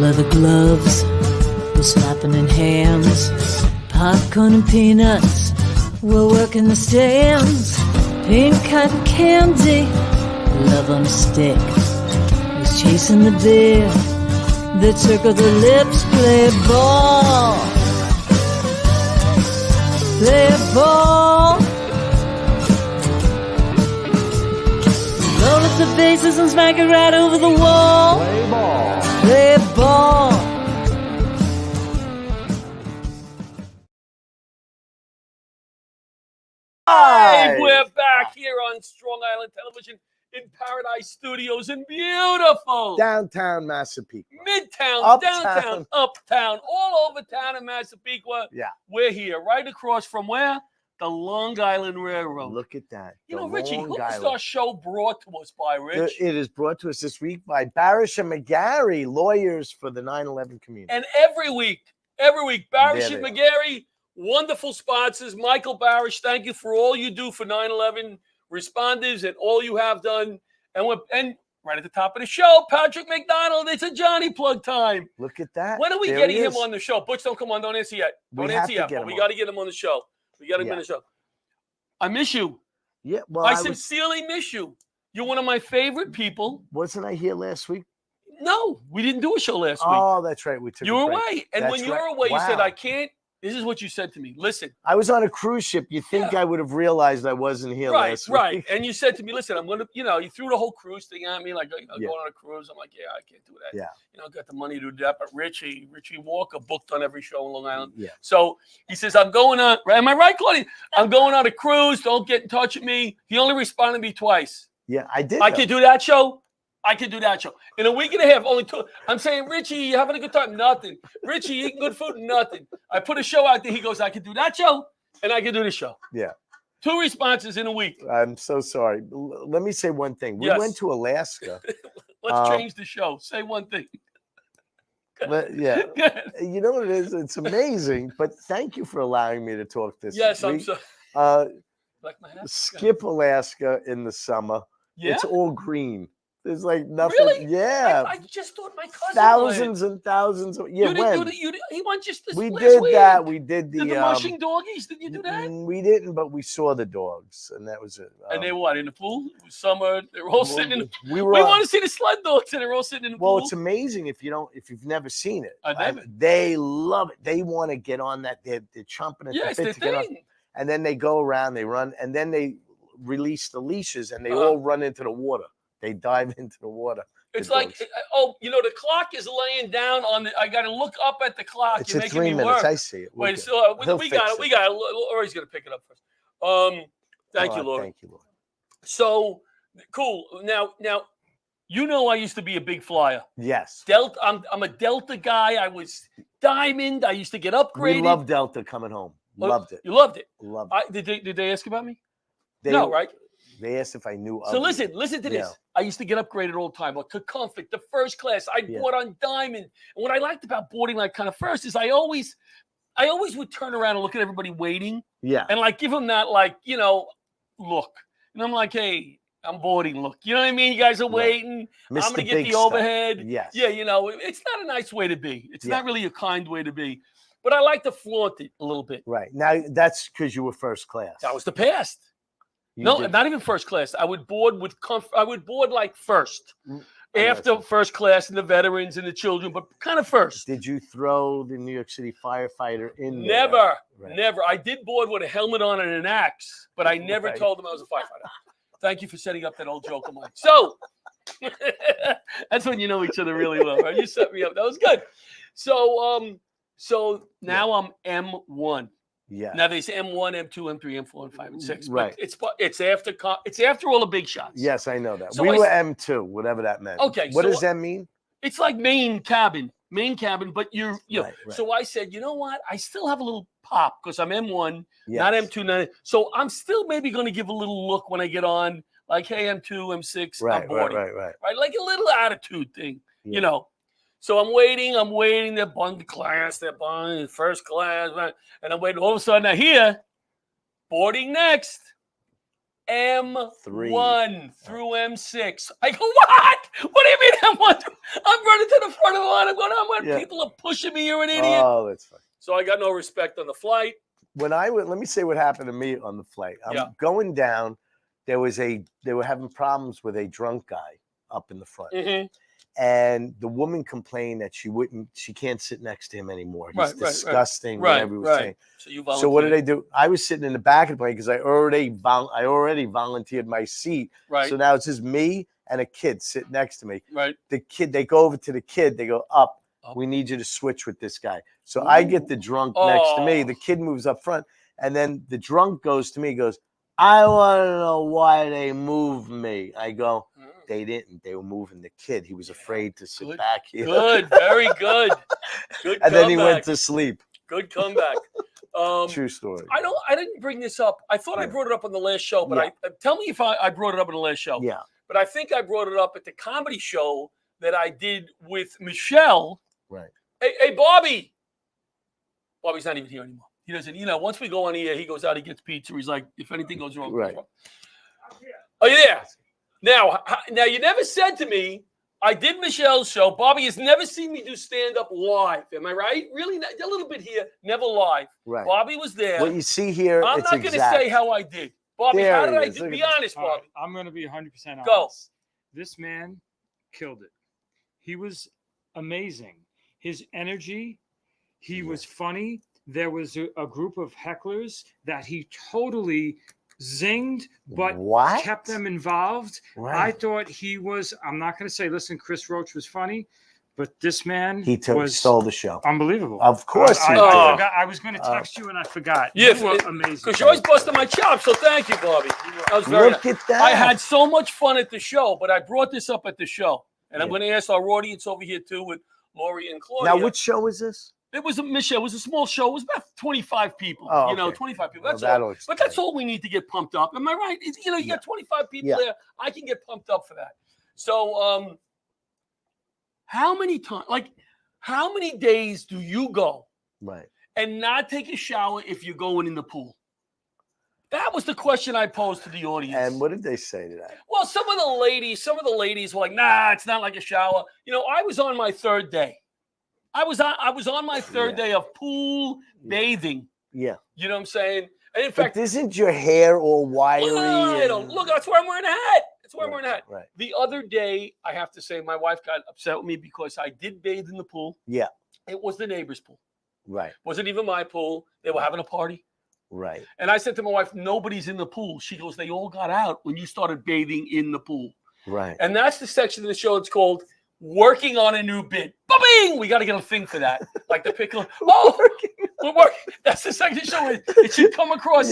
leather gloves, we're slapping in hams, popcorn and peanuts, we're working the stands, pink cotton candy, love on a stick, who's chasing the beer, that circle the lips, play ball, play ball. Roll up the bases and smack it right over the wall. Play ball. Play ball. Hi, we're back here on Strong Island Television in Paradise Studios in beautiful Downtown Massapequa. Midtown, Uptown. Downtown, Uptown, all over town in Massapequa. Yeah. We're here, right across from where? The Long Island Railroad. Look at that. You The know, Richie, Long who is Island. our show brought to us by, Rich? It is brought to us this week by Barasch and McGarry, lawyers for the 9/11 community. And every week, Barasch There and they McGarry, wonderful sponsors. Michael Barasch, thank you for all you do for 9/11 responders and all you have done. And right at the top of the show, Patrick McDonald. It's a Johnny plug time. Look at that. When are we There getting he him is. on the show? Butch, don't come on. Don't answer yet. We Don't have answer to yet. get But him we on. got to get him on the show. We got him Yeah. on the show. I miss you. Yeah, well, I sincerely miss you. You're one of my favorite people. wasn't I here last week? No, we didn't do a show last week. Oh, that's right. We took You a were break. away. And That's when you were right. away, you said, Wow. I can't. This is what you said to me. Listen. I was on a cruise ship. You think I would have realized I wasn't here last week? Right. And you said to me, listen, I'm going to, you threw the whole cruise thing at me, like, Yeah. going on a cruise. I'm like, yeah, I can't do that. Yeah. Got the money to do that. But Richie Walker booked on every show in Long Island. Yeah. So he says, I'm going on, am I right, Claudia? I'm going on a cruise. Don't get in touch with me. He only responded to me twice. Yeah, I did. I though. can do that show. I can do that show. In a week and a half, only two. I'm saying, Richie, you having a good time? Nothing. Richie, eating good food? Nothing. I put a show out there. He goes, I can do that show, and I can do this show. Yeah. 2 responses in a week. I'm so sorry. Let me say one thing. We Yes. went to Alaska. Let's change the show. Say one thing. Yeah. Go ahead. You know what it is? It's amazing. But thank you for allowing me to talk this Yes, I'm week. so. Uh, Like my hat? skip Alaska in the summer. Yeah. It's all green. There's like nothing. Really? Yeah. I just thought my cousin Thousands and thousands of You when? he went just this We last did week. that. We did Did the mushing doggies? Did you do that? We didn't, but we saw the dogs, and that was it. And they were what, in the pool? It was summer. They were all sitting in the We We were. want to see the sled dogs, and they're all sitting in the Well, pool. it's amazing if you've never seen it. I haven't. They love it. They want to get on that. They're chomping at Yes, the the bit to get on. thing. And then they go around, they run, and then they release the leashes, and they Uh-huh. all run into the water. They dive into the water. It's the like, dogs. the clock is laying down on the. I got to look up at the clock. It's You're at making 3 me minutes. work. I see it. We're Wait, good. so He'll we fix got it. We it. got it. Or he's gonna pick it up first. Thank you, Lord. Thank you, Lord. So cool. Now, I used to be a big flyer. Yes. Delta. I'm a Delta guy. I was Diamond. I used to get upgraded. We love Delta coming home. Loved it. You loved it. Loved Did they ask about me? it. No, right? They asked if I knew. So of listen you. to this. Yeah. I used to get upgraded all the time, like to comfort, the first class. I bought on Diamond. And what I liked about boarding like kind of first is I always would turn around and look at everybody waiting Yeah. and like give them that look. And I'm like, hey, I'm boarding look. You know what I mean? You guys are waiting. I'm Mr. gonna get Big the Stuff. overhead. Yes. Yeah, it's not a nice way to be. It's not really a kind way to be. But I like to flaunt it a little bit. Right. Now that's because you were first class. That was the past. You No, did- not even first class. I would board with I would board like first. I After gotcha. first class and the veterans and the children, but kind of first. Did you throw the New York City firefighter in there? Never, Right. never. I did board with a helmet on and an axe, but I never Right. told them I was a firefighter. Thank you for setting up that old joke of mine. So that's when you know each other really well, right? You set me up. That was good. So now I'm M1. Yeah. Now there's M1, M2, M3, M4, and 5 and 6. Right. But it's after all the big shots. Yes, I know that. So We I were s- M2, whatever that meant. Okay, What so does that mean? It's like main cabin, but you're. Right. So I said, you know what? I still have a little pop because I'm M1, Yes. not M2, not. So I'm still maybe going to give a little look when I get on, like, hey, M2, M6, Right, I'm boarding. right. Right, like a little attitude thing, Yeah. So I'm waiting. They're buying class, they're buying first class, right? And I'm waiting. All of a sudden, I hear boarding next. M1 through M6. I go, what? What do you mean M1? I'm running to the front of the line. I'm going, people are pushing me. You're an idiot. Oh, that's funny. So I got no respect on the flight. When let me say what happened to me on the flight. I'm going down. They were having problems with a drunk guy up in the front. Mm-hmm. And the woman complained that she can't sit next to him anymore. He's disgusting, whatever he was saying. So what did I do? I was sitting in the back of the plane because I already volunteered my seat. Right. So now it's just me and a kid sitting next to me. Right. The kid, they go over to the kid, they go, up. We need you to switch with this guy. So I get the drunk next to me. The kid moves up front. And then the drunk goes to me, goes, I want to know why they moved me. I go, they didn't. They were moving the kid. He was afraid to sit back here. Good, very good. Good and then he went to sleep. Good comeback. True story. I didn't bring this up. I thought I brought it up on the last show, but tell me if I brought it up on the last show. Yeah. But I think I brought it up at the comedy show that I did with Michelle. Right. Hey, Bobby. Bobby's not even here anymore. He doesn't, once we go on the air, he goes out, he gets pizza. He's like, if anything goes wrong, right. Oh, you there? Now, you never said to me, I did Michelle's show. Bobby has never seen me do stand-up live. Am I right? Really? A little bit here, never live. Right. Bobby was there. What you see here, I'm not going to say how I did. Bobby, how did I do? Be honest, Bobby. Right, I'm going to be 100% honest. Go. This man killed it. He was amazing. His energy, he was funny. There was a group of hecklers that he totally zinged, but kept them involved. Right. I thought he was, I'm not going to say, listen, Chris Roach was funny, but this man stole the show. Unbelievable. Of course he did. I was going to text you and I forgot. Yeah, you were amazing. Because you always busted my chops, so thank you, Bobby. That was very Look at that. I had so much fun at the show, but I brought this up at the show. And I'm going to ask our audience over here, too, with Lori and Claudia. Now, which show is this? It was Michelle. It was a small show. It was about 25 people. 25 people. That's all. But that's all we need to get pumped up. Am I right? You got 25 people there. I can get pumped up for that. So, how many times? How many days do you go and not take a shower if you're going in the pool? That was the question I posed to the audience. And what did they say to that? Well, some of the ladies were like, "Nah, it's not like a shower." I was on my third day. I was on my third day of pool bathing. Yeah. You know what I'm saying? And in fact, isn't your hair all wiry? Look, that's why I'm wearing a hat. That's why I'm wearing a hat. Right. The other day, I have to say, my wife got upset with me because I did bathe in the pool. Yeah. It was the neighbor's pool. Right. Wasn't even my pool. They were having a party. Right. And I said to my wife, nobody's in the pool. She goes, they all got out when you started bathing in the pool. Right. And that's the section of the show. It's called Working on a New Bit. Ba-bing! We got to get a thing for that. Like the pickle. Oh, we're working. That's the section of the show. It should come across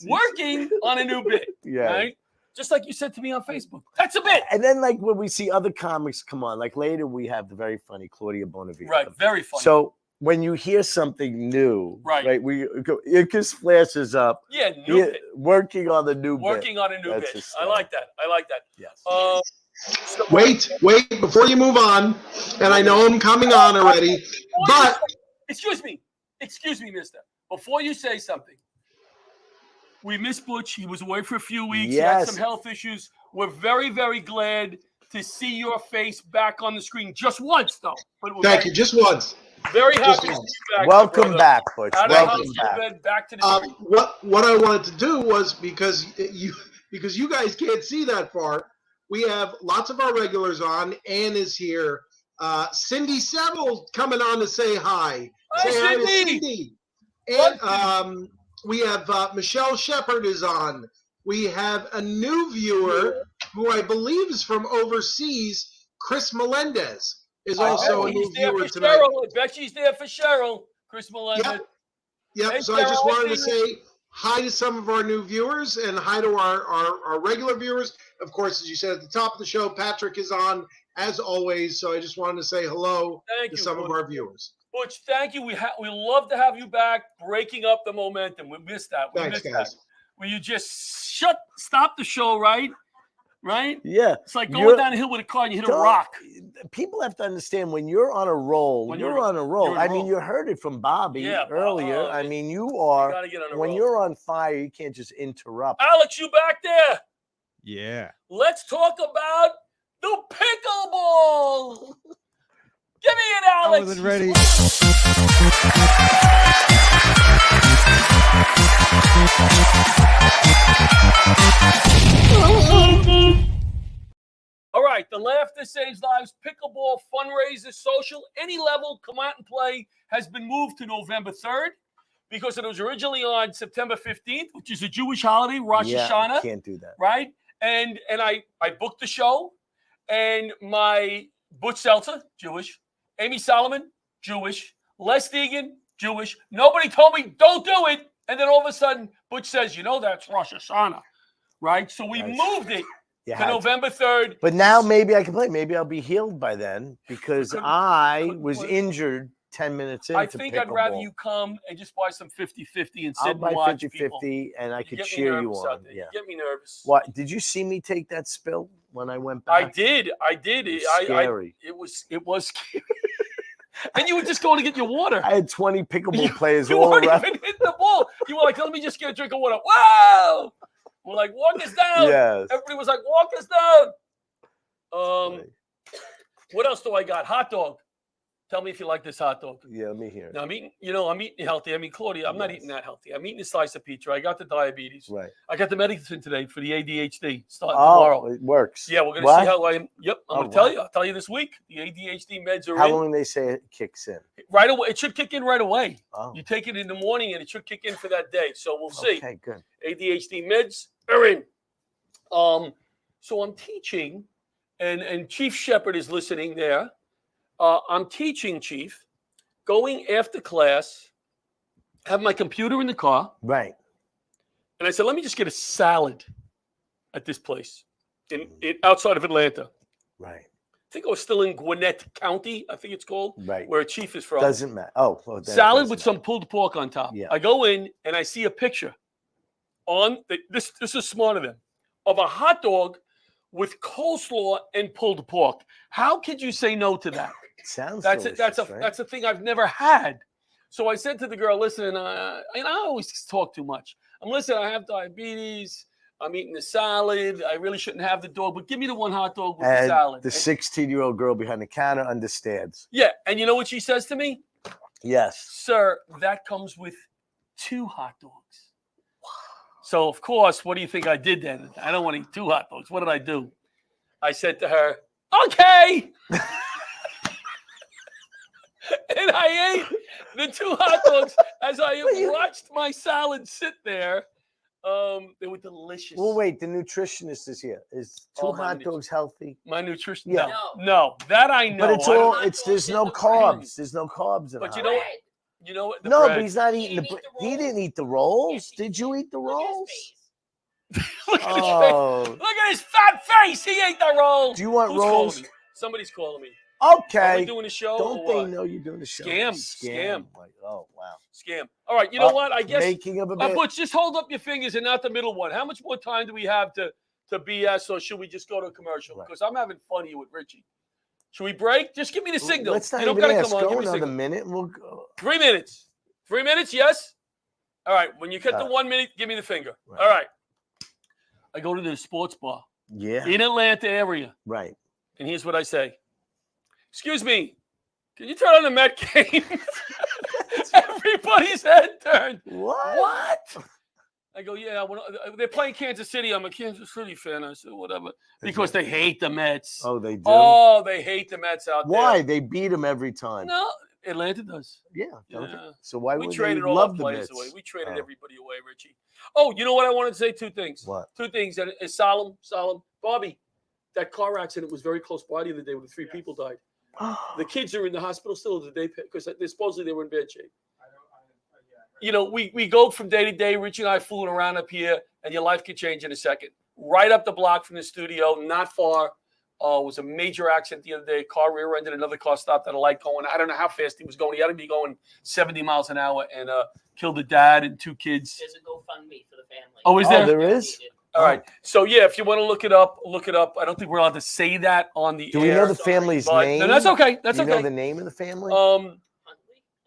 working on a new bit. Yeah. Right? Just like you said to me on Facebook. That's a bit. And then when we see other comics come on, later we have the very funny Claudia Bonavita. Right. Very funny. So when you hear something new, it just flashes up. Yeah. New bit. Working on the new bit. Working on a new bit. I like that. Yes. Wait, before you move on, and I know I'm coming on already, but... Excuse me, mister. Before you say something, we miss Butch. He was away for a few weeks. He had some health issues. We're very, very glad to see your face back on the screen. Just once, though. Thank you. Just once. Very happy to see you back. Welcome back, Butch. Welcome back. Back to the screen. What I wanted to do was, because you guys can't see that far, we have lots of our regulars on. Ann is here. Cindy Seville coming on to say hi. Hi, say Cindy. Hi to Cindy. And we have Michelle Shepard is on. We have a new viewer who I believe is from overseas. Chris Melendez is also a new viewer tonight. I bet she's there for Cheryl. Chris Melendez. Yep. Hey, So Cheryl, I just wanted to say hi to some of our new viewers and hi to our regular viewers. Of course, as you said at the top of the show, Patrick is on as always. So I just wanted to say hello to some of our viewers. Butch, thank you. We love to have you back, breaking up the momentum. We missed that. Thanks, guys. Will you just stop the show, right? right? Yeah. It's like going down a hill with a car and you hit a rock. People have to understand when you're on a roll, you're on a roll. I mean, you heard it from Bobby earlier. I mean, you are. When you're on fire, you can't just interrupt. Alex, you back there? Yeah. Let's talk about the pickleball. Give me it, Alex. I wasn't ready. All right, the Laughter Saves Lives Pickleball Fundraiser Social, any level, come out and play, has been moved to November 3rd because it was originally on September 15th, which is a Jewish holiday, Rosh Hashanah. Can't do that. Right? And I booked the show, and my Butch Seltzer, Jewish, Amy Solomon, Jewish, Les Deegan, Jewish. Nobody told me, don't do it. And then all of a sudden, Butch says, that's Rosh Hashanah, right? So we moved it to November 3rd. But now maybe I can play. Maybe I'll be healed by then because I was injured 10 minutes into I think I'd rather you come and just buy some 50-50 and sit and watch 50-50 and I could cheer you on. Yeah. You get me nervous. What? Did you see me take that spill when I went back? I did. It was scary. It was scary. And you were just going to get your water. I had 20 pickleball players you all weren't around. even hitting the ball. You were like, let me just get a drink of water. Whoa! We're like, walk us down. Yes. Everybody was like, walk us down. What else do I got? Hot dog. Tell me if you like this hot dog. Yeah, let me hear it. Now, I'm eating healthy. I mean, Claudia, I'm not eating that healthy. I'm eating a slice of pizza. I got the diabetes. Right. I got the medicine today for the ADHD starting tomorrow. It works. Yeah, we're going to see how I am. Yep, I'm going to tell you. I'll tell you this week. The ADHD meds are How in. long do they say it kicks in? Right away. It should kick in right away. Oh. You take it in the morning, and it should kick in for that day. So we'll see. Okay, good. ADHD meds are in. So I'm teaching, and Chief Shepherd is listening there. I'm teaching, Chief, going after class, have my computer in the car. Right. And I said, let me just get a salad at this place in outside of Atlanta. Right. I think I was still in Gwinnett County, I think it's called, right, where Chief is from. Doesn't matter. Salad with some pulled pork on top. Yeah. I go in and I see a picture on this is smart of them, of a hot dog with coleslaw and pulled pork. How could you say no to that? Sounds that's delicious, that's a thing I've never had. So I said to the girl, listen, and I always talk too much. Listen, I have diabetes. I'm eating the salad. I really shouldn't have the dog, but give me the one hot dog with the salad. The 16-year-old girl behind the counter understands. Yeah, and you know what she says to me? Yes. Sir, that comes with 2 hot dogs. Wow. So, of course, what do you think I did then? I don't want to eat 2 hot dogs. What did I do? I said to her, okay. And I ate the 2 hot dogs as I watched my salad sit there. They were delicious. Well, wait, the nutritionist is here. Is 2 hot dogs healthy? My nutrition? Yeah. No, that I know. But there's no carbs. The's no carbs in it. But you know what? No, but he's not eating he didn't eat the rolls. Did you eat the rolls? Look at his fat face. He ate the rolls. Do you want Who's rolls? Calling me? Somebody's calling me. Okay. Are we doing a show? Don't they know you're doing a show? Scam. Like, oh, wow. Scam. All right. You know what? I guess. Making of a bit. Butch, just hold up your fingers and not the middle one. How much more time do we have to BS, or should we just go to a commercial? Because I'm having fun here with Richie. Should we break? Just give me the signal. Let's not you don't even gotta ask. come on. Go Give me another signal. minute and we'll go. 3 minutes. 3 minutes, yes? All right. When you get to 1 minute, give me the finger. Right. All right. I go to the sports bar. Yeah. In Atlanta area. Right. And here's what I say. Excuse me, can you turn on the Met game? Everybody's head turned. What? I go, yeah, they're playing Kansas City. I'm a Kansas City fan. I said, whatever. Because they hate the Mets. Oh, they do? Oh, they hate the Mets out there. Why? They beat them every time. No, Atlanta does. Yeah. So why would they traded all love our the players Mets? away. We traded everybody away, Richie. Oh, you know what I wanted to say? 2 things. What? 2 things. And it's solemn. Bobby, that car accident was very close by the other day where the 3 people died. The kids are in the hospital still today because supposedly they were in bad shape. You know, we go from day to day. Richie and I fooling around up here, and your life could change in a second. Right up the block from the studio, not far, was a major accident the other day. Car rear-ended, another car stopped at a light going. I don't know how fast he was going. He had to be going 70 miles an hour and killed the dad and 2 kids. There's a GoFundMe for the family. Oh, is there? There is? All right. So yeah, if you want to look it up, look it up. I don't think we're allowed to say that on the Do air. we know the family's but, name? No, that's okay. That's Do you okay. know the name of the family?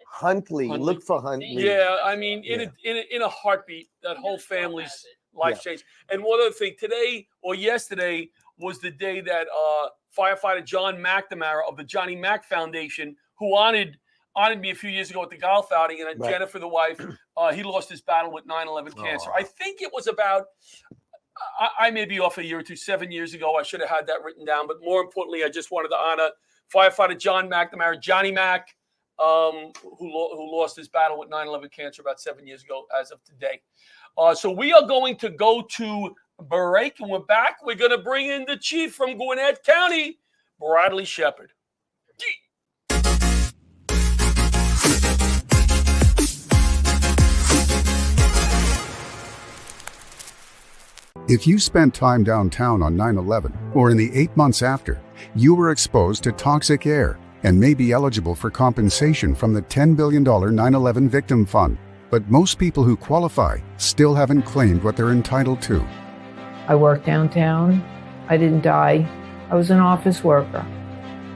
Huntley. Huntley. Look for Huntley. Yeah, I mean, in a heartbeat, that whole family's life changed. And one other thing, today or yesterday was the day that firefighter John McNamara of the Johnny Mac Foundation, who honored me a few years ago at the golf outing, and Jennifer, the wife, he lost his battle with 9/11 cancer. I think it was about, I may be off a year or two, 7 years ago. I should have had that written down. But more importantly, I just wanted to honor firefighter John McNamara, Johnny Mac, who lost his battle with 9/11 cancer about 7 years ago as of today. So we are going to go to break, and we're back. We're going to bring in the chief from Gwinnett County, Bradley Shepard. If you spent time downtown on 9/11 or in the 8 months after, you were exposed to toxic air and may be eligible for compensation from the $10 billion 9/11 Victim Fund. But most people who qualify still haven't claimed what they're entitled to. I worked downtown. I didn't die. I was an office worker.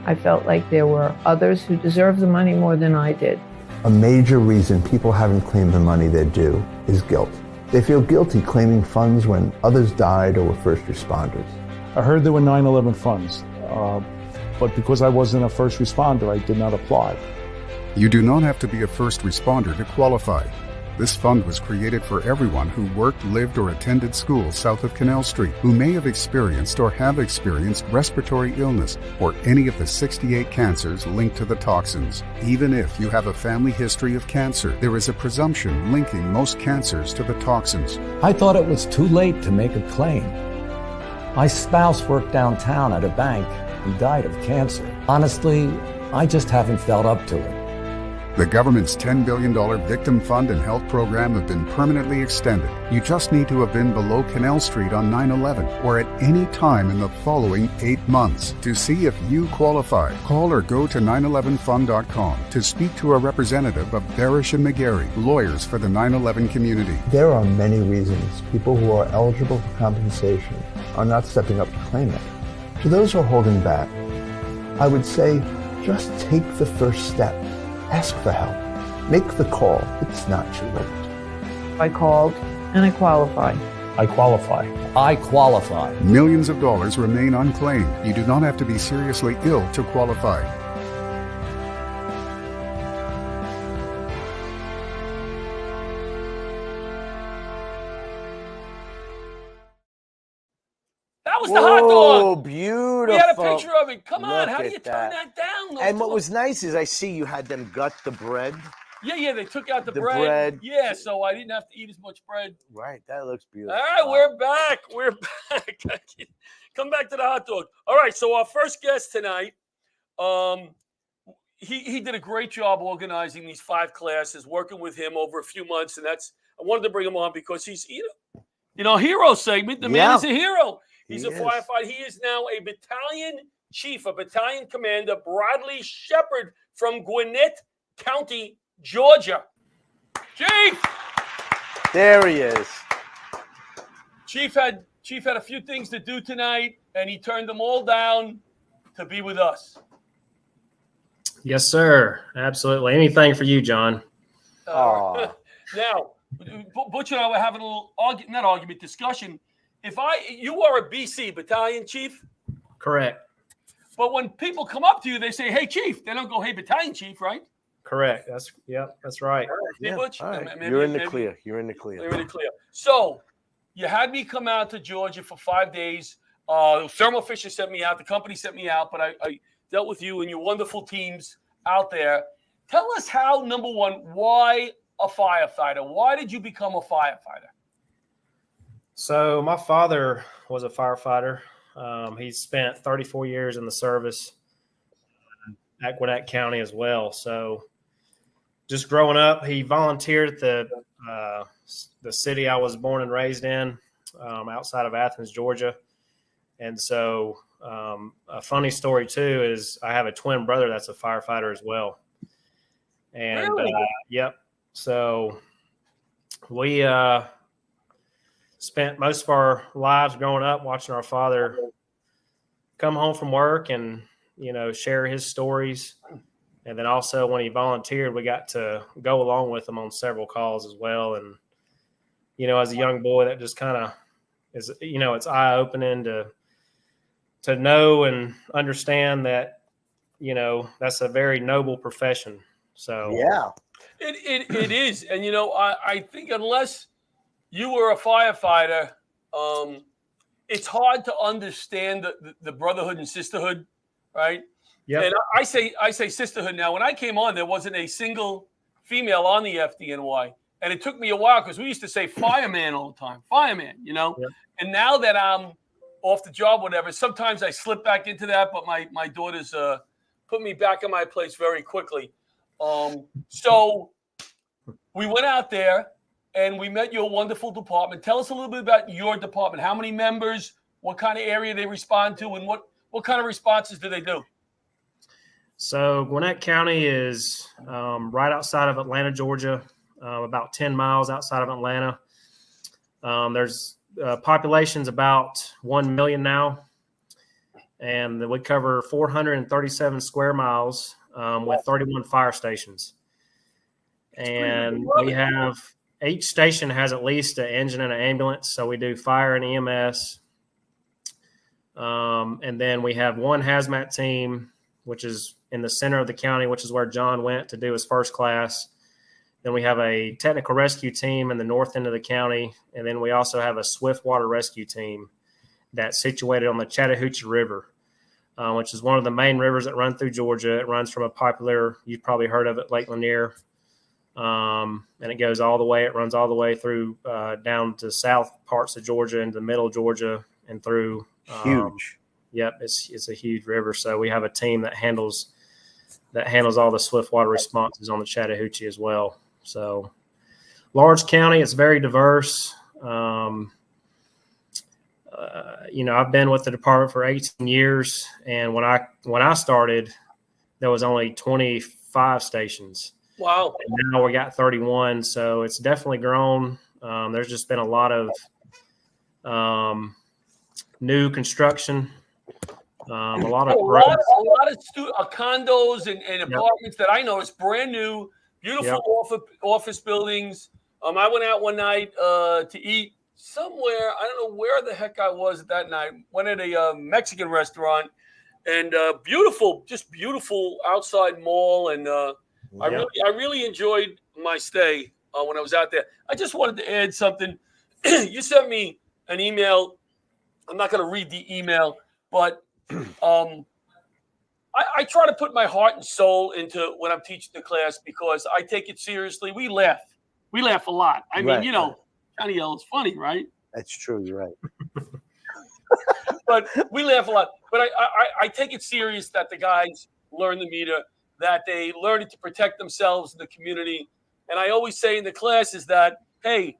I felt like there were others who deserved the money more than I did. A major reason people haven't claimed the money they're due is guilt. They feel guilty claiming funds when others died or were first responders. I heard there were 9/11 funds, but because I wasn't a first responder, I did not apply. You do not have to be a first responder to qualify. This fund was created for everyone who worked, lived, or attended school south of Canal Street, who may have experienced or have experienced respiratory illness or any of the 68 cancers linked to the toxins. Even if you have a family history of cancer, there is a presumption linking most cancers to the toxins. I thought it was too late to make a claim. My spouse worked downtown at a bank and died of cancer. Honestly, I just haven't felt up to it. The government's $10 billion Victim Fund and Health Program have been permanently extended. You just need to have been below Canal Street on 9/11 or at any time in the following 8 months. To see if you qualify, call or go to 911fund.com to speak to a representative of Barasch and McGarry, lawyers for the 9/11 community. There are many reasons people who are eligible for compensation are not stepping up to claim it. To those who are holding back, I would say just take the first step. Ask for help. Make the call. It's not too late. I called and I qualified. I qualify. I qualify. Millions of dollars remain unclaimed. You do not have to be seriously ill to qualify. That was the hot dog. Oh, beautiful. We had a picture of it. Come on, Look how do at you turn that down? And what was nice is I see you had them gut the bread. Yeah, they took out the bread. bread. Yeah, so I didn't have to eat as much bread. Right, that looks beautiful. All right, we're back. We're back. Come back to the hot dog. All right, so our first guest tonight, he did a great job organizing these 5 classes, working with him over a few months, and I wanted to bring him on because he's hero segment. The man is a hero. He's a firefighter. He is now a battalion chief, a battalion commander, Bradley Shepard from Gwinnett County, Georgia. Chief! There he is. Chief had a few things to do tonight, and he turned them all down to be with us. Yes, sir. Absolutely. Anything for you, John. Now, Butch and I were having a little discussion. You are a BC battalion chief? Correct. But when people come up to you, they say, "Hey, chief." They don't go, "Hey, battalion chief," right? Correct. That's right. Yeah. Butch? Right. Maybe, You're in the clear. You're in the clear. You're in the clear. So you had me come out to Georgia for 5 days. Thermo Fisher sent me out. The company sent me out, but I dealt with you and your wonderful teams out there. Tell us how, number one, why a firefighter? Why did you become a firefighter? So my father was a firefighter. He spent 34 years in the service at Gwinnett County as well. So just growing up, he volunteered at the city I was born and raised in, outside of Athens, Georgia. And so a funny story too is I have a twin brother that's a firefighter as well. And really? Yep. So we spent most of our lives growing up watching our father come home from work and, share his stories. And then also when he volunteered, we got to go along with him on several calls as well. And, as a young boy, that just kind of is, it's eye opening to know and understand that, that's a very noble profession. So, yeah, it is. And, I think unless you were a firefighter, it's hard to understand the brotherhood and sisterhood, right? Yep. And I say sisterhood now. When I came on, there wasn't a single female on the FDNY. And it took me a while because we used to say fireman all the time, fireman, Yep. And now that I'm off the job, whatever, sometimes I slip back into that, but my daughters put me back in my place very quickly. So we went out there and we met your wonderful department. Tell us a little bit about your department. How many members, what kind of area they respond to, and what kind of responses do they do? So Gwinnett County is right outside of Atlanta, Georgia, about 10 miles outside of Atlanta. There's population's about 1 million now, and we cover 437 square miles with 31 fire stations. And we have each station has at least an engine and an ambulance, so we do fire and EMS. And then we have one hazmat team, which is in the center of the county, which is where John went to do his first class. Then we have a technical rescue team in the north end of the county. And then we also have a swift water rescue team that's situated on the Chattahoochee River, which is one of the main rivers that run through Georgia. It runs from a popular, you've probably heard of it, Lake Lanier. And it goes all the way, it runs all the way through down to south parts of Georgia, into the middle of Georgia, and through. huge. Yep, it's a huge river. So we have a team that handles all the swift water responses on the Chattahoochee as well. So large county, it's very diverse. I've been with the department for 18 years, and when I started, there was only 25 stations. Wow! And now we got 31, so it's definitely grown. There's just been a lot of new construction. A lot of condos and apartments that I know is brand new, beautiful office buildings. I went out one night to eat somewhere. I don't know where the heck I was that night. Went at a Mexican restaurant, and beautiful outside mall. And I really enjoyed my stay when I was out there. I just wanted to add something. You sent me an email. I'm not going to read the email, but I try to put my heart and soul into when I'm teaching the class because I take it seriously. We laugh a lot. I mean, Johnny L is funny, right? That's true. You're right. But we laugh a lot. But I take it serious that the guys learn the meter, that they learn it to protect themselves in the community. And I always say in the class is that, hey,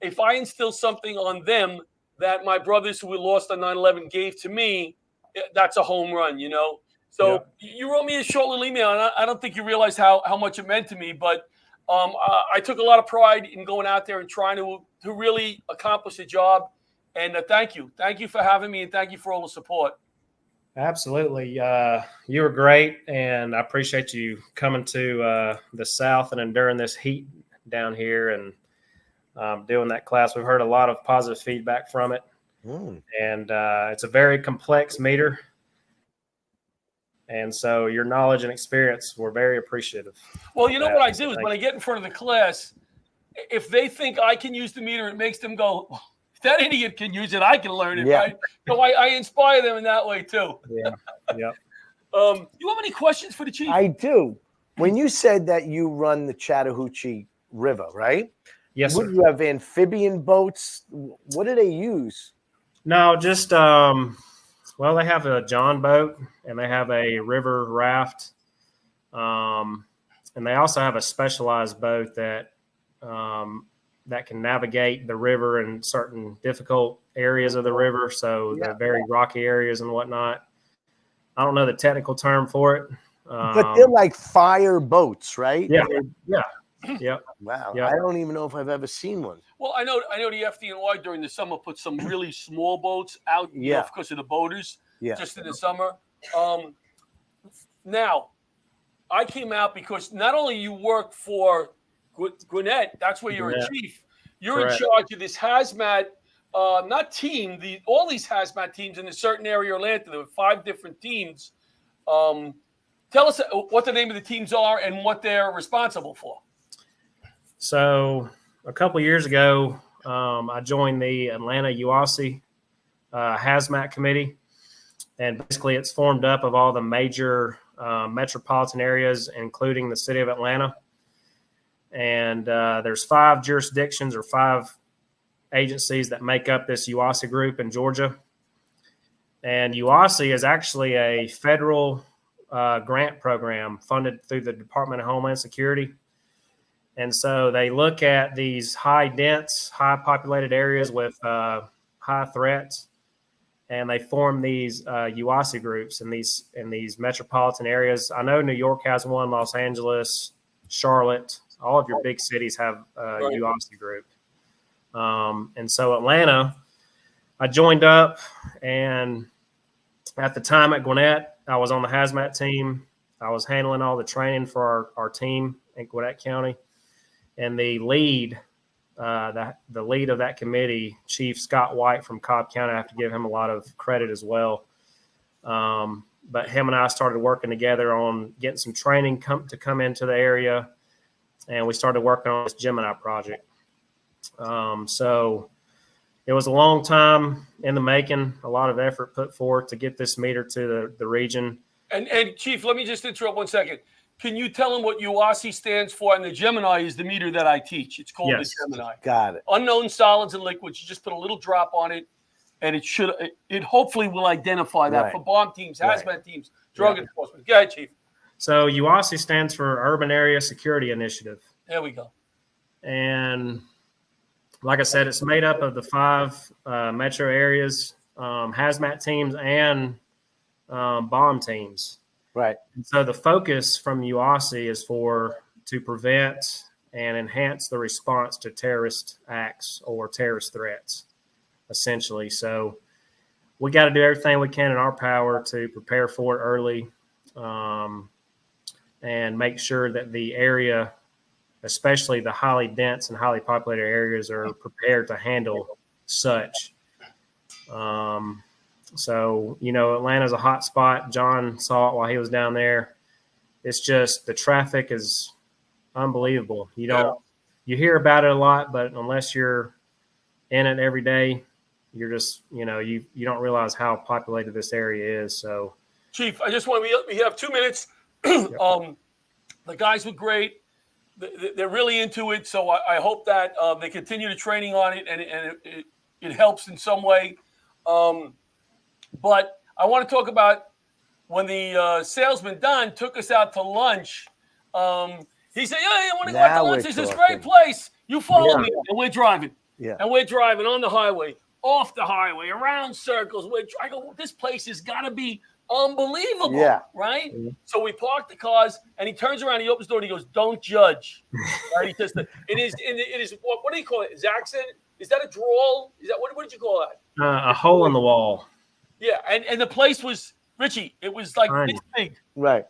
if I instill something on them that my brothers who were lost on 9/11 gave to me, that's a home run, So you wrote me a short little email, and I don't think you realize how much it meant to me. But I took a lot of pride in going out there and trying to really accomplish the job. And thank you for having me, and thank you for all the support. Absolutely, you were great, and I appreciate you coming to the South and enduring this heat down here and doing that class. We've heard a lot of positive feedback from it. And it's a very complex meter. And so your knowledge and experience, we're very appreciative. Well, you know what I do is when I get in front of the class, if they think I can use the meter, it makes them go, if that idiot can use it, I can learn it, right? So I inspire them in that way too. Yeah. You have any questions for the chief? I do. When you said that you run the Chattahoochee River, right? Yes, Would sir. you have amphibian boats? What do they use? No, just they have a John boat and they have a river raft, and they also have a specialized boat that can navigate the river in certain difficult areas of the river. So the very rocky areas and whatnot. I don't know the technical term for it, but they're like fire boats, right? Yeah. Yep. Wow. Yep. I don't even know if I've ever seen one. Well, I know the FDNY during the summer put some really small boats out, Yeah. because of the boaters, Yeah. just in the summer. Now, I came out because not only you work for Gwinnett, that's where you're a Gwinnett. chief. You're Correct. in charge of this hazmat, not team, all these hazmat teams in a certain area of Atlanta. There were 5 different teams. Tell us what the name of the teams are and what they're responsible for. So a couple years ago, I joined the Atlanta UASI hazmat committee, and basically it's formed up of all the major metropolitan areas, including the city of Atlanta. And there's 5 jurisdictions or 5 agencies that make up this UASI group in Georgia. And UASI is actually a federal grant program funded through the Department of Homeland Security. And so they look at these high populated areas with high threats, and they form these UASI groups in these metropolitan areas. I know New York has one, Los Angeles, Charlotte, all of your big cities have a UASI group. And so Atlanta, I joined up, and at the time at Gwinnett, I was on the hazmat team. I was handling all the training for our team in Gwinnett County. And the lead, the lead of that committee, Chief Scott White from Cobb County, I have to give him a lot of credit as well. But him and I started working together on getting some training to come into the area, and we started working on this Gemini project. So it was a long time in the making, a lot of effort put forth to get this meter to the region. And Chief, let me just interrupt 1 second. Can you tell them what UASI stands for? And the Gemini is the meter that I teach. It's called the Gemini. Got it. Unknown solids and liquids. You just put a little drop on it, and it hopefully will identify that for bomb teams, hazmat teams, drug enforcement. Go ahead, Chief. So UASI stands for Urban Area Security Initiative. There we go. And like I said, it's made up of the 5 metro areas, hazmat teams, and bomb teams. Right. And so the focus from UASI is to prevent and enhance the response to terrorist acts or terrorist threats, essentially. So we got to do everything we can in our power to prepare for it early, and make sure that the area, especially the highly dense and highly populated areas, are prepared to handle such. So, Atlanta's a hot spot. John saw it while he was down there. It's just the traffic is unbelievable. You hear about it a lot, but unless you're in it every day, you're just, you don't realize how populated this area is. So, Chief, I just want we have 2 minutes. The guys were great. They're really into it. So I hope that they continue the training on it, and it helps in some way. But I want to talk about when the salesman, Don, took us out to lunch. He said, I want to go out to lunch. This is a great place. You follow me. And we're driving. Yeah. And we're driving on the highway, off the highway, around circles. I go, this place has got to be unbelievable. Yeah. Right? Mm-hmm. So we park the cars, and he turns around, he opens the door, and he goes, don't judge. Right? He says, it is, what do you call it? Zaxxon? Is that a drawl? Is that, what did you call that? A hole in the wall. Yeah, and the place was, Richie, it was like this big. Right.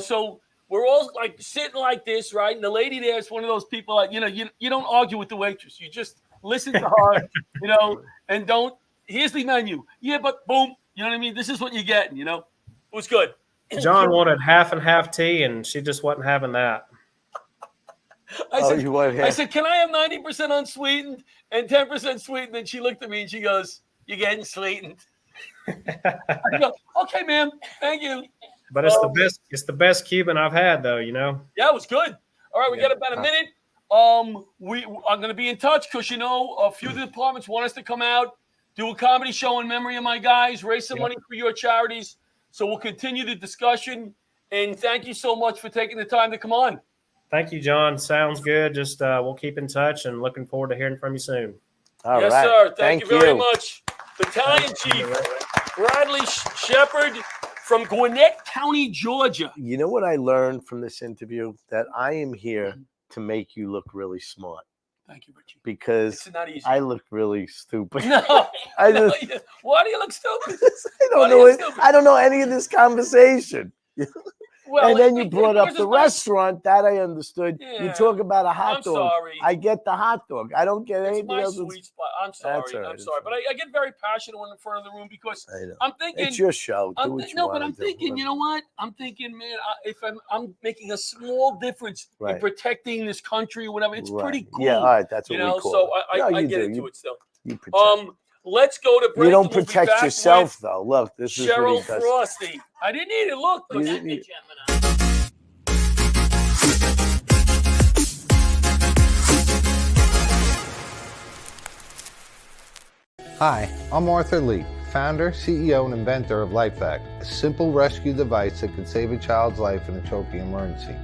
So we're all like sitting like this, right? And the lady there is one of those people like, you don't argue with the waitress. You just listen to her, and don't, here's the menu. Yeah, but boom, you know what I mean? This is what you're getting, It was good. John wanted half and half tea, and she just wasn't having that. I said, can I have 90% unsweetened and 10% sweetened? And she looked at me and she goes, you're getting sweetened. I go, okay, ma'am, thank you. But it's the best. It's the best Cuban I've had, though. Yeah, it was good. All right, we got about a minute. I'm going to be in touch because a few of the departments want us to come out, do a comedy show in memory of my guys, raise some money for your charities. So we'll continue the discussion. And thank you so much for taking the time to come on. Thank you, John. Sounds good. Just we'll keep in touch and looking forward to hearing from you soon. All yes, right. sir. Thank you very much. Battalion Chief Bradley Shepard from Gwinnett County, Georgia. You know what I learned from this interview? That I am here to make you look really smart. Thank you, Richie. Because It's not easy. I look really stupid. No, I no, just, why do you look stupid? I don't know it. I don't know any of this conversation. Well, and then you brought up because the it's nice. restaurant. That I understood. You Yeah, talk about a hot I'm dog. sorry. I get the hot dog. I don't get It's anything my else. sweet spot. I'm That's sorry. all right, I'm it's sorry. But I get very passionate when in front of the room because I know. I'm thinking. It's your show. Do what you no, want but I'm to do. thinking, you know what? I'm thinking, man, if I'm making a small difference in Right. protecting this country or whatever, it's pretty cool. Yeah, all right. That's what you know, we call so it. I you get do. into it still. You protect. Let's go to break. You don't and we'll be protect back yourself, with though. Look, this is Cheryl what he does. Frosty. I didn't need it. Look, You didn't need- Hi, I'm Arthur Lee, founder, CEO, and inventor of LifeVac, a simple rescue device that could save a child's life in a choking emergency.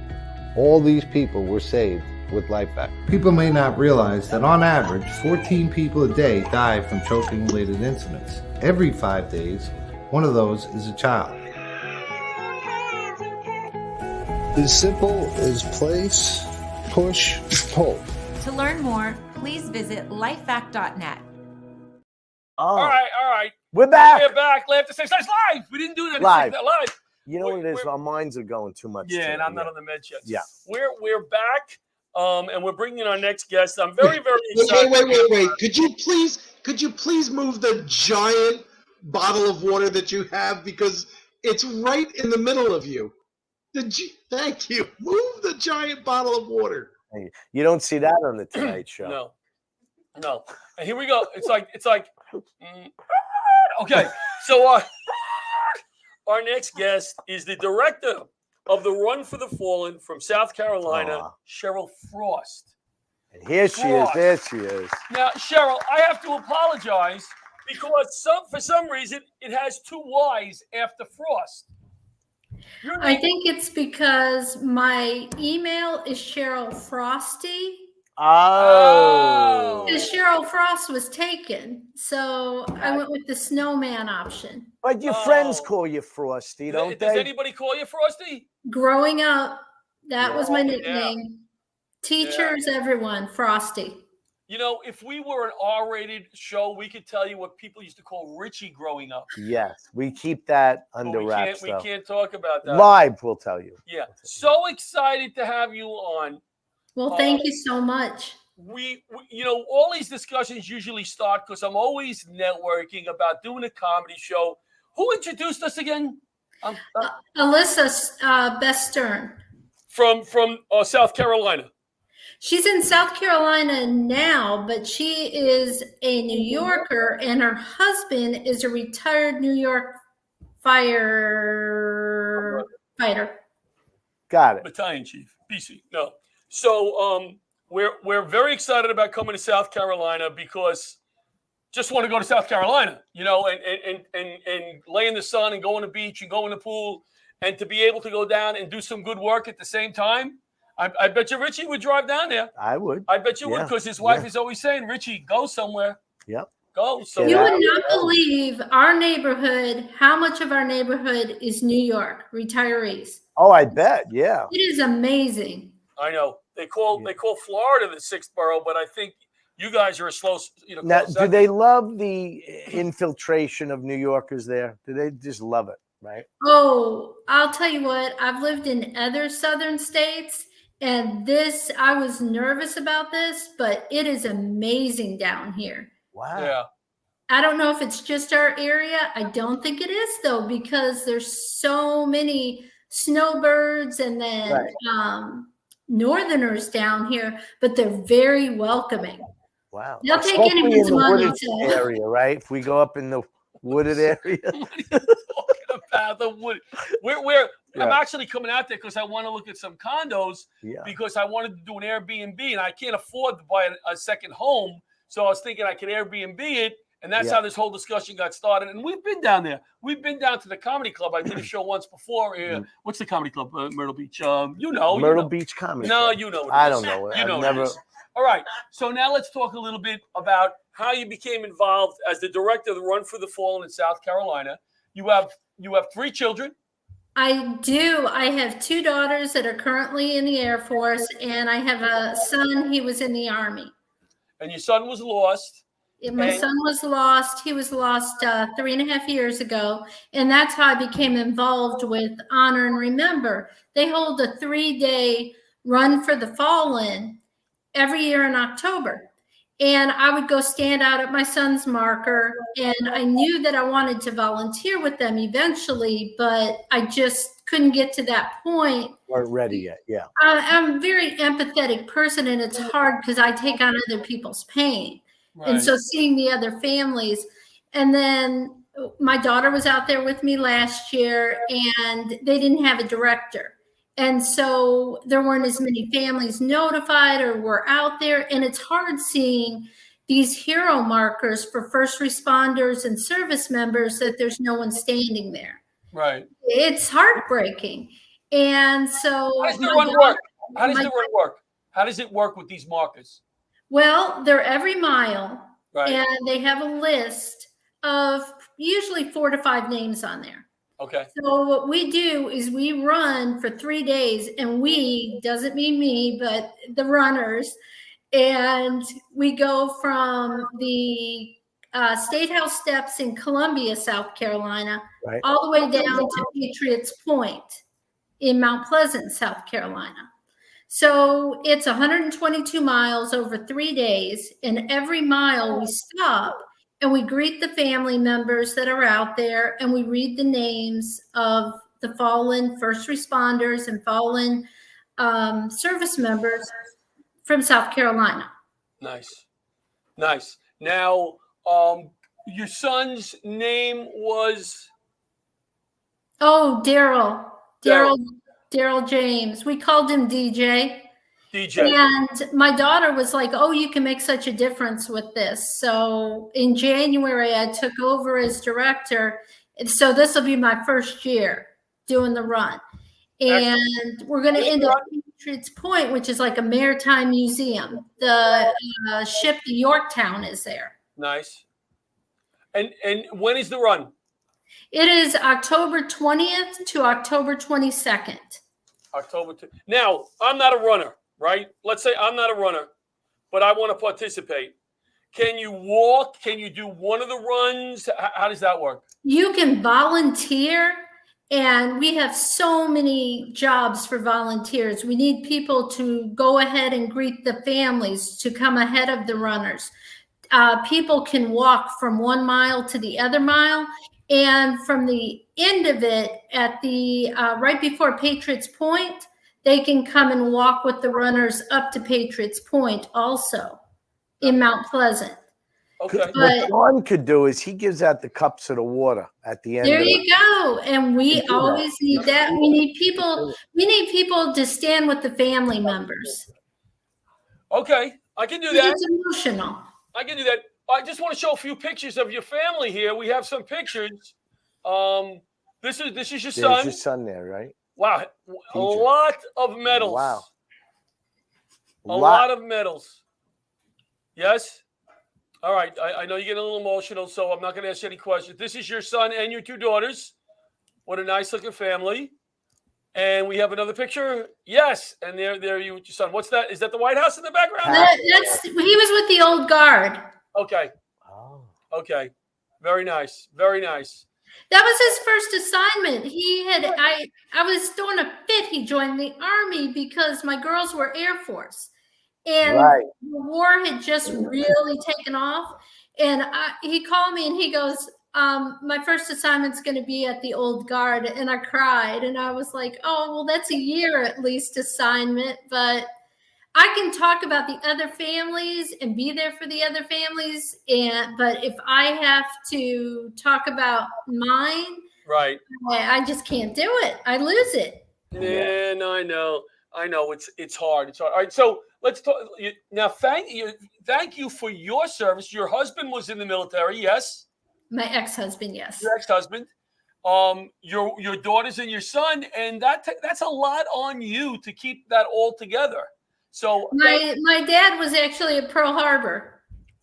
All these people were saved with LifeVac. People may not realize that on average, 14 people a day die from choking-related incidents. Every 5 days, one of those is a child. As simple as place, push, pull. To learn more, please visit lifevac.net. Oh. All right. We're back. We're back. Laugh to say it's live. We didn't do that. Live. Live. You know what it is? Our minds are going too much. Yeah, today. and I'm not on the med yet. Yeah. We're back, and we're bringing in our next guest. I'm very excited. Wait. Could you please move the giant bottle of water that you have because it's right in the middle of you. Thank you. Move the giant bottle of water. You don't see that on the Tonight Show. No. And here we go. It's like. Okay, so our next guest is the director of the Run for the Fallen from South Carolina, Cheryl Frost. And here she is. There she is. Now, Cheryl, I have to apologize because for some reason it has two Y's after Frost. I think it's because my email is Cheryl Frosty. Oh. Because Cheryl Frost was taken, so I went with the snowman option. But your friends call you Frosty, don't they? Does anybody call you Frosty? Growing up, that was my nickname. Teachers, everyone, Frosty. You know, if we were an R-rated show, we could tell you what people used to call Richie growing up. Yes, we keep that under wraps. We can't talk about that. Live, we'll tell you. Yeah. So excited to have you on. Well, thank you so much. We all these discussions usually start because I'm always networking about doing a comedy show. Who introduced us again? Alyssa Bestern. From South Carolina. She's in South Carolina now, but she is a New Yorker, and her husband is a retired New York firefighter. Got it. Battalion chief, BC. No. So we're very excited about coming to South Carolina because just want to go to South Carolina, and lay in the sun and go on the beach and go in the pool, and to be able to go down and do some good work at the same time. I bet you Richie would drive down there. I would. I bet you would because his wife is always saying, Richie, go somewhere. Yep. Go. So you would not believe our neighborhood, how much of our neighborhood is New York retirees. Oh, I bet. Yeah. It is amazing. I know. They call Florida the sixth borough, but I think you guys are a slow, Now, do they love the infiltration of New Yorkers there? Do they just love it, right? Oh, I'll tell you what, I've lived in other southern states, and I was nervous about this, but it is amazing down here. Wow. Yeah. I don't know if it's just our area. I don't think it is, though, because there's so many snowbirds and then northerners down here, but they're very welcoming. Wow. They'll take anyone's money. Area, right? If we go up in the wooded area. What are you talking about? The wood. I'm actually coming out there because I want to look at some condos because I wanted to do an Airbnb and I can't afford to buy a second home. So I was thinking I could Airbnb it. And that's how this whole discussion got started. And we've been down there. We've been down to the comedy club. I did a show once before. What's the comedy club? Myrtle Beach. Myrtle Beach Comedy No, Club. you know. I don't know. You know. Never. All right. So now let's talk a little bit about how you became involved as the director of the Run for the Fallen in South Carolina. You have 3 children. I do. I have 2 daughters that are currently in the Air Force, and I have a son. He was in the Army. And your son was lost. My son was lost. He was lost 3.5 years ago. And that's how I became involved with Honor and Remember. They hold a 3-day run for the fallen every year in October. And I would go stand out at my son's marker. And I knew that I wanted to volunteer with them eventually, but I just couldn't get to that point. Weren't ready yet. Yeah. I'm a very empathetic person, and it's hard because I take on other people's pain. Right. And so seeing the other families, and then my daughter was out there with me last year, and they didn't have a director. And so there weren't as many families notified or were out there. And it's hard seeing these hero markers for first responders and service members that there's no one standing there. Right. It's heartbreaking. And so how does the run work? How does the run work? How does it work with these markers? Well, they're every mile, right. And they have a list of usually 4 to 5 names on there. Okay. So what we do is we run for 3 days, and we doesn't mean me, but the runners, and we go from the State House steps in Columbia, South Carolina, right. all the way down to Patriots Point in Mount Pleasant, South Carolina. So it's 122 miles over 3 days, and every mile we stop and we greet the family members that are out there, and we read the names of the fallen first responders and fallen service members from South Carolina. Nice. Nice. Now, your son's name was? Oh, Daryl James. We called him DJ. DJ. And my daughter was like, oh, you can make such a difference with this. So in January, I took over as director. So this will be my first year doing the run. And we're going to end up at Patriots Point, which is like a maritime museum. The ship, the Yorktown, is there. Nice. And when is the run? It is October 20th to October 22nd. Now, I'm not a runner, right? Let's say I'm not a runner, but I want to participate. Can you walk? Can you do one of the runs? How does that work? You can volunteer, and we have so many jobs for volunteers. We need people to go ahead and greet the families, to come ahead of the runners. People can walk from 1 mile to the other mile. And from the end of it, at the right before Patriots Point, they can come and walk with the runners up to Patriots Point also in Mount Pleasant. Okay. But what John could do is he gives out the cups of the water at the end. There you go. And we always need that. We need people to stand with the family members. Okay. I can do that. It's emotional. I can do that. I just want to show a few pictures of your family here. We have some pictures. This is your son. There's your son there, right? Wow, a lot of medals. Wow, a lot of medals. Yes. All right. I know you're getting a little emotional, so I'm not going to ask you any questions. This is your son and your 2 daughters. What a nice looking family. And we have another picture. Yes. And there you with your son. What's that? Is that the White House in the background? He was with the old guard. Okay. Oh. Okay. Very nice. Very nice. That was his first assignment. I was throwing a fit. He joined the Army because my girls were Air Force. And the war had just really taken off. And he called me and he goes, my first assignment's going to be at the old guard. And I cried. And I was like, oh, well, that's a year at least assignment. But I can talk about the other families and be there for the other families. But if I have to talk about mine, right, I just can't do it. I lose it. Yeah, no, I know. It's hard. It's hard. All right, so let's talk now. Thank you for your service. Your husband was in the military, yes? My ex-husband, yes. Your ex-husband. Your daughters and your son, and that's a lot on you to keep that all together. So my dad was actually at Pearl Harbor.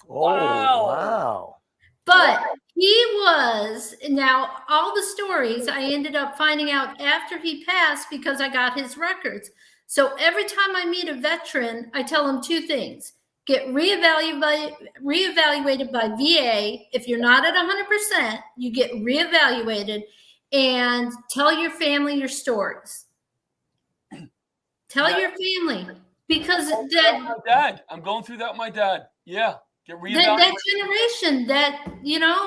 Oh, wow. But he was, now all the stories I ended up finding out after he passed because I got his records. So every time I meet a veteran, I tell them two things. Get reevaluated by VA. If you're not at 100%, you get reevaluated, and tell your family your stories. Tell your family, because my dad. I'm going through that with my dad. Yeah. Get reevaluated. That generation,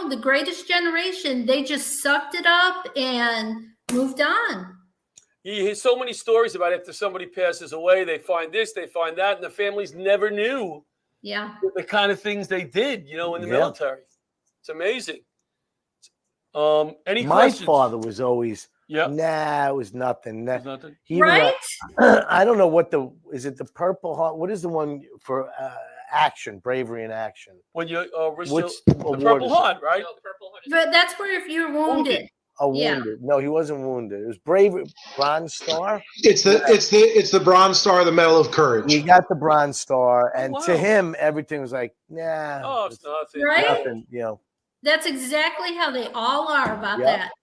the greatest generation, they just sucked it up and moved on. You hear so many stories about after somebody passes away, they find this, they find that, and the families never knew the kind of things they did, in the military. It's amazing. Any My questions? father was always, nah, it was nothing. Nothing? Right? I don't know is it the Purple Heart? What is the one for action, bravery in action? When you Which the award Purple is it? Heart, right? But that's where if you're wounded. Wounded. No, he wasn't wounded. It was bravery, Bronze Star. It's the Bronze Star, the Medal of Courage. He got the Bronze Star, and to him, everything was like, nah. Oh, it's nothing. Right? Nothing, That's exactly how they all are about that.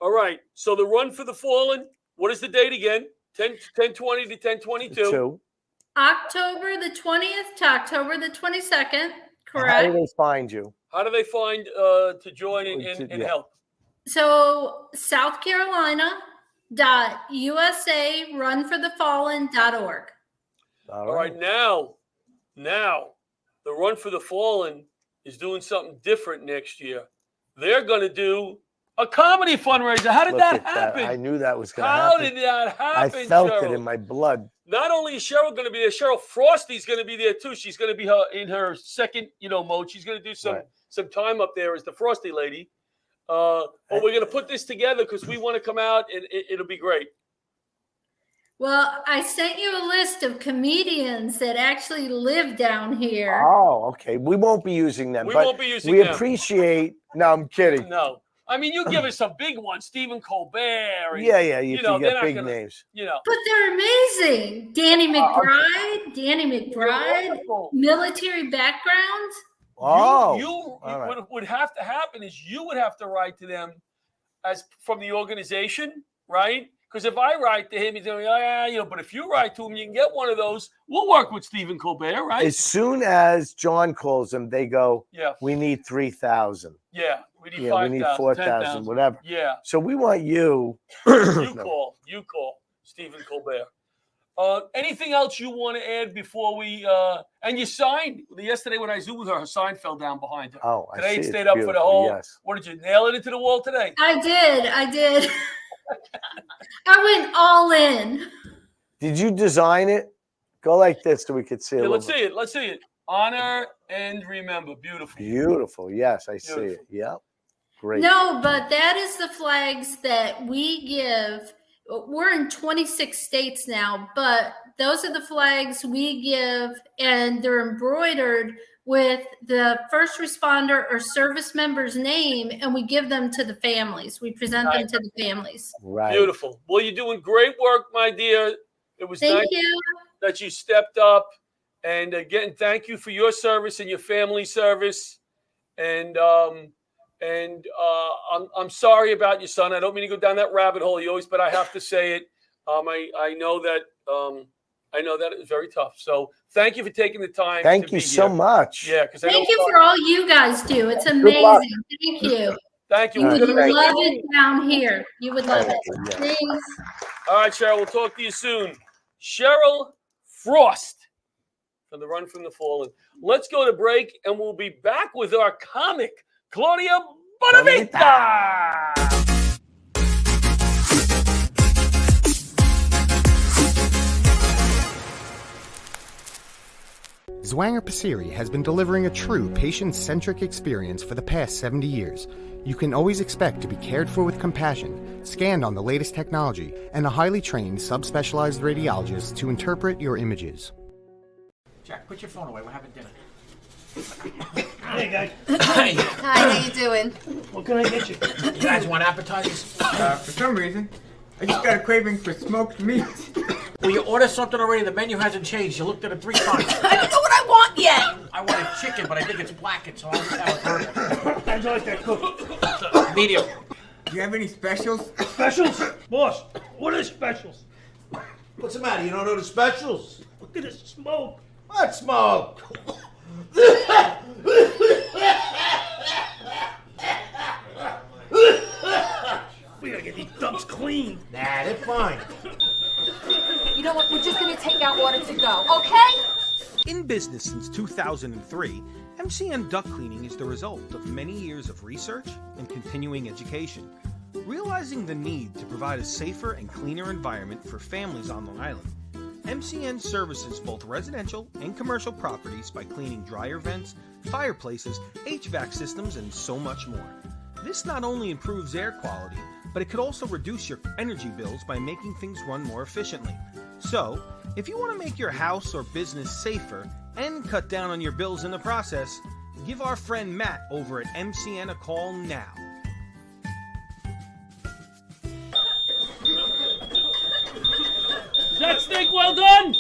All right. So the Run for the Fallen, what is the date again? 10/20 to 10/22. October the 20th to October the 22nd, correct? How do they find you? How do they find to join and help? So South Carolina.usarunforthefallen.org. All right. Now, the Run for the Fallen is doing something different next year. They're going to do a comedy fundraiser. How did that happen? I knew that was going to happen. How did that happen, I felt Cheryl? it in my blood. Not only is Cheryl going to be there, Cheryl Frosty's going to be there too. She's going to be in her second, mode. She's going to do some time up there as the Frosty lady. But we're going to put this together because we want to come out and it'll be great. Well, I sent you a list of comedians that actually live down here. Oh, okay. We won't be using them. We but won't be using we them. appreciate. No, I'm kidding. No. I mean, you give us some big ones, Stephen Colbert. And, You get big names. But they're amazing. Danny McBride, military background. What would have to happen is you would have to write to them as from the organization, right? Because if I write to him, he's going, but if you write to him, you can get one of those. We'll work with Stephen Colbert, right? As soon as John calls them, they go, we need 3,000. Yeah, we need 5,000. We need 4,000, whatever. Yeah. So we want you. You call Stephen Colbert. Anything else you want to add before we? And you signed yesterday when I zoomed with her. Her sign fell down behind her. Oh, today I see. It stayed up for the whole. Yes. What did you nail it into the wall today? I did. I went all in. Did you design it? Go like this so we could see it. Let's see it. Let's see it. Honor and remember. Beautiful. Beautiful. Yes, I see it. Yep. Great. No, but that is the flags that we give. We're in 26 states now, but those are the flags we give, and they're embroidered with the first responder or service member's name, and we give them to the families. We present them to the families. Right. Beautiful. Well, you're doing great work, my dear. It was Thank nice you. that you stepped up. And again, thank you for your service and your family service. And I'm sorry about your son. I don't mean to go down that rabbit hole, but I have to say it. I know that it was very tough. So thank you for taking the time. Thank you so much. Yeah, because thank you for all you guys do. It's amazing. Thank you. Thank you. You would love it down here. You would love it. Thanks. All right, Cheryl. We'll talk to you soon. Cheryl Frost from the Run from the Fallen. Let's go to break, and we'll be back with our comic, Claudia Bonavita. Zwanger Passeri has been delivering a true patient-centric experience for the past 70 years. You can always expect to be cared for with compassion, scanned on the latest technology, and a highly trained subspecialized radiologist to interpret your images. Jack, put your phone away. We're having dinner. Hey, guys. Hi. Hi, how you doing? What can I get you? You guys want appetizers? For some reason, I just got a craving for smoked meat. Well, you ordered something already. The menu hasn't changed. You looked at it 3 times. I don't know what I want Yeah. I wanted chicken, but I think it's blackened, so I'll have a burger. How'd you like that cookie? Medium. Do you have any specials? Specials? Boss, what are specials? What's the matter? You don't know the specials? Look at this smoke. What smoke? We gotta get these dumps clean. Nah, they're fine. You know what? We're just gonna take our order to go, okay? In business since 2003, MCN duct cleaning is the result of many years of research and continuing education. Realizing the need to provide a safer and cleaner environment for families on Long Island, MCN services both residential and commercial properties by cleaning dryer vents, fireplaces, HVAC systems, and so much more. This not only improves air quality, but it could also reduce your energy bills by making things run more efficiently. So, if you want to make your house or business safer and cut down on your bills in the process, give our friend Matt over at MCN a call now. Is that steak well done?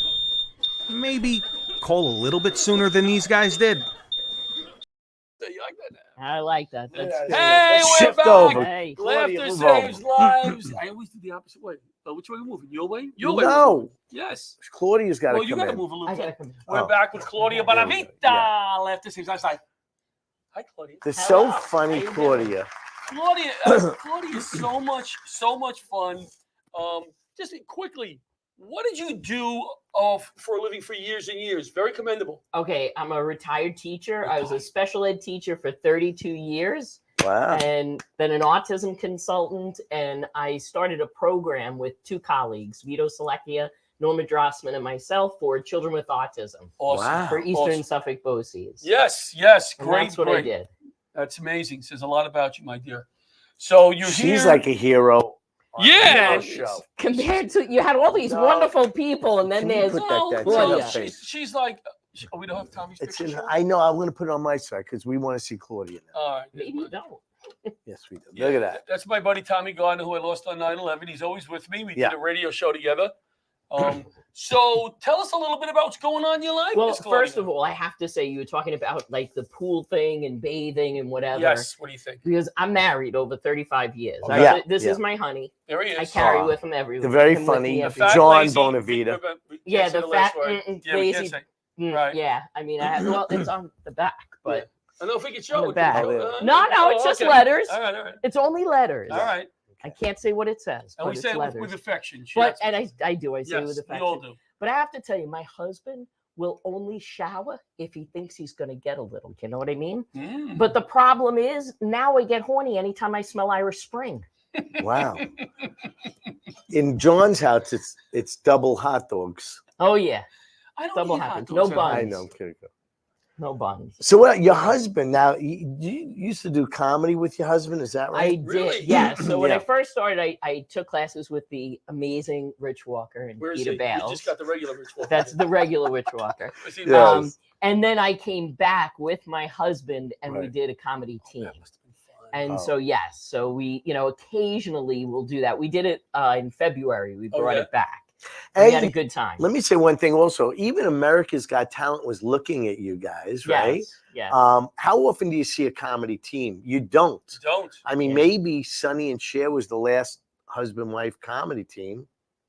Maybe call a little bit sooner than these guys did. I like that. That's good. Hey, we're Shift back. over. Hey. Laughter move saves over. lives. I always do the opposite way. Which way are we moving? Your way? Your way. No. Yes. Claudia's got to Well, you come got to in. move a little I gotta bit. come in. We're Oh. back with Claudia There we go. Bonavita. Yeah. Laughter saves lives. Hi, Claudia. They're so Hello. funny, How you Claudia. Claudia is so much fun. Just quickly, what did you do for a living for years and years? Very commendable. Okay, I'm a retired teacher. I was a special ed teacher for 32 years. Wow. And then an autism consultant. And I started a program with two colleagues, Vito Selecchia, Norma Drossman, and myself for children with autism. Awesome. Wow. For Eastern Awesome. Suffolk BOCES. Yes, And great. that's what great. I did. That's amazing. Says a lot about you, my dear. So you're She's here. like a hero. on Yeah. our show. Compared to, you had all these No. wonderful people, and then Can you there's put that No, in Claudia. her face? she's like, oh, we don't have Tommy's It's picture. in. I know. I'm going to put it on my side because we want to see Claudia now. All right. Maybe you don't. Yes, we do. Yeah, Look at that. That's my buddy Tommy Gardner, who I lost on 9/11. He's always with me. We Yeah. did a radio show together. So tell us a little bit about what's going on in your life. Well, Miss Claudia. first of all, I have to say, you were talking about like the pool thing and bathing and whatever. Yes. What do you think? Because I'm married over 35 years. Oh, yeah, This yeah. is my honey. There he is. I carry Aw. with him everywhere. The very Take him with funny me The everywhere. fat, John lazy- Bonavita. we Yeah, can't say the last fat, word. Yeah, we can't lazy. say. Right. Yeah, I mean, well, it's on the back, but I don't know if we can show on the it. back. Can we? No, it's just letters. All right. It's only letters. All right. I can't say what it says, And but we it's say it letters. with affection. But and I do. I say it Yes, with we affection. all do. But I have to tell you, my husband will only shower if he thinks he's going to get a little. You know what I mean? Mm. But the problem is now I get horny anytime I smell Irish Spring. Wow. In John's house, it's double hot dogs. Oh yeah, I don't double eat hot hot dogs. dogs. No buns. I know. I'm kidding. No buns. So what? Your husband now? You used to do comedy with your husband? Is that I right? Really? did, yeah. So when Yeah. I first started, I took classes with the amazing Rich Walker and Where is Peter he? Bales. You just got the regular Rich Walker. That's the regular Rich Walker. Is he Yes. And then I came back with my husband and we Right. did a comedy team. That must have been fun. And Oh. so, yes, so we, occasionally we'll do that. We did it in February. We Oh, brought yeah? it back. We had a And good time. let me say one thing also. Even America's Got Talent was looking at you guys, right? Yes, yes. How often do you see a comedy team? You don't. Don't. I mean, maybe Sonny and Cher was the last husband-wife comedy team.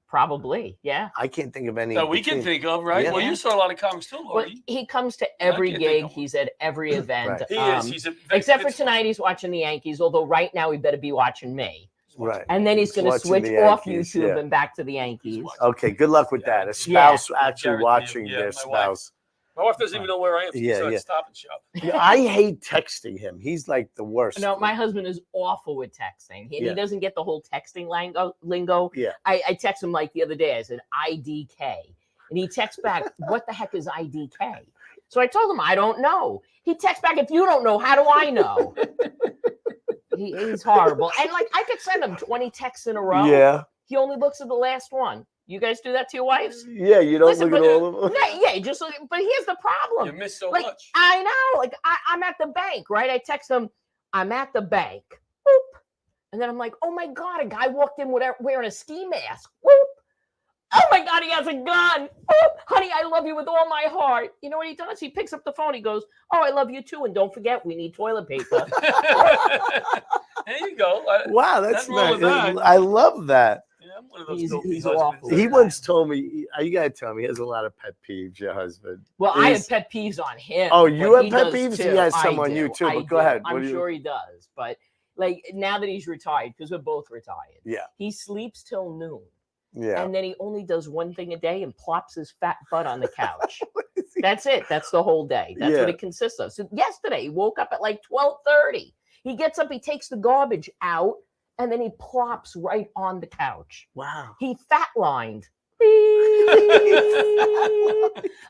Probably, yeah. I can't think of any. That we can between- think of, right? Yeah. Well, you saw a lot of comics too, Well, Lori. he comes to every can't think gig. of one. He's at every event. Right. He is. He's a Except for it's- tonight, he's watching the Yankees, although right now he better be watching me. Right. And then he's going to Watching switch the off Yankees, YouTube yeah. and back to the Yankees. Okay, good luck with that. A Yeah. spouse actually Guaranteed. watching Yeah, their my wife. spouse. My wife doesn't even know where I am. She's Yeah, on yeah. Stop and Shop. Yeah, I hate texting him. He's like the worst. No, my husband is awful with texting. He Yeah. doesn't get the whole texting lingo. Yeah. I text him like the other day. I said IDK, and he texts back, "What the heck is IDK?" So I told him I don't know. He texts back, "If you don't know, how do I know?" He's horrible. And like I could send him 20 texts in a row. Yeah. He only looks at the last one. You guys do that to your wives? Yeah, you don't Listen, look but, at all of them. Yeah, you just look. But here's the problem. You miss so like, much. I know. Like I'm at the bank, right? I text him, "I'm at the bank." Boop. And then I'm like, "Oh my god, a guy walked in wearing a ski mask." Whoop. Oh my God, he has a gun. Oh, honey, I love you with all my heart. You know what he does? He picks up the phone. He goes, oh, I love you too. And don't forget, we need toilet paper. There you go. Wow, that's nothing wrong with nice. that. I love that. Yeah, I'm one of those He's husbands. awful. He once told me, you gotta tell me, he has a lot of pet peeves, your husband. Well, I have pet peeves on him. Oh, you but have he pet does peeves? too. He has I some on do. you too, I but go do. ahead. I'm sure he does. But like now that he's retired, because we're both retired, Yeah. he sleeps till noon. Yeah. And then he only does one thing a day and plops his fat butt on the couch. That's it. That's the whole day. That's Yeah. what it consists of. So yesterday he woke up at like 12:30. He gets up, he takes the garbage out, and then he plops right on the couch. Wow. He fat-lined.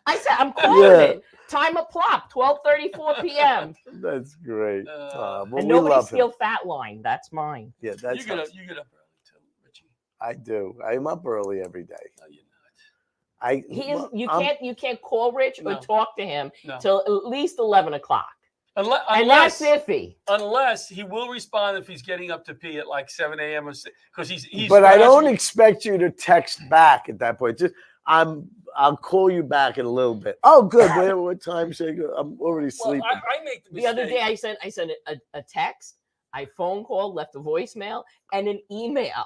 I said, I'm calling it. Time of plop, 12:34 p.m. That's great. Well, And we nobody love steal him. fat line. That's mine. Yeah, that's You get up early too, Richie. I do. I'm up early every day. No, you're not. He is. I'm- You can't call Rich or No. talk to him No. till at least 11 o'clock. Unless that's iffy. Unless he will respond if he's getting up to pee at like 7 a.m. or because he's. But I don't expect you to text back at that point. Just I'll call you back in a little bit. Oh, good. What time should I go? I'm already sleeping. I make the The other mistake. day I sent a text, I phone called, left a voicemail, and an email.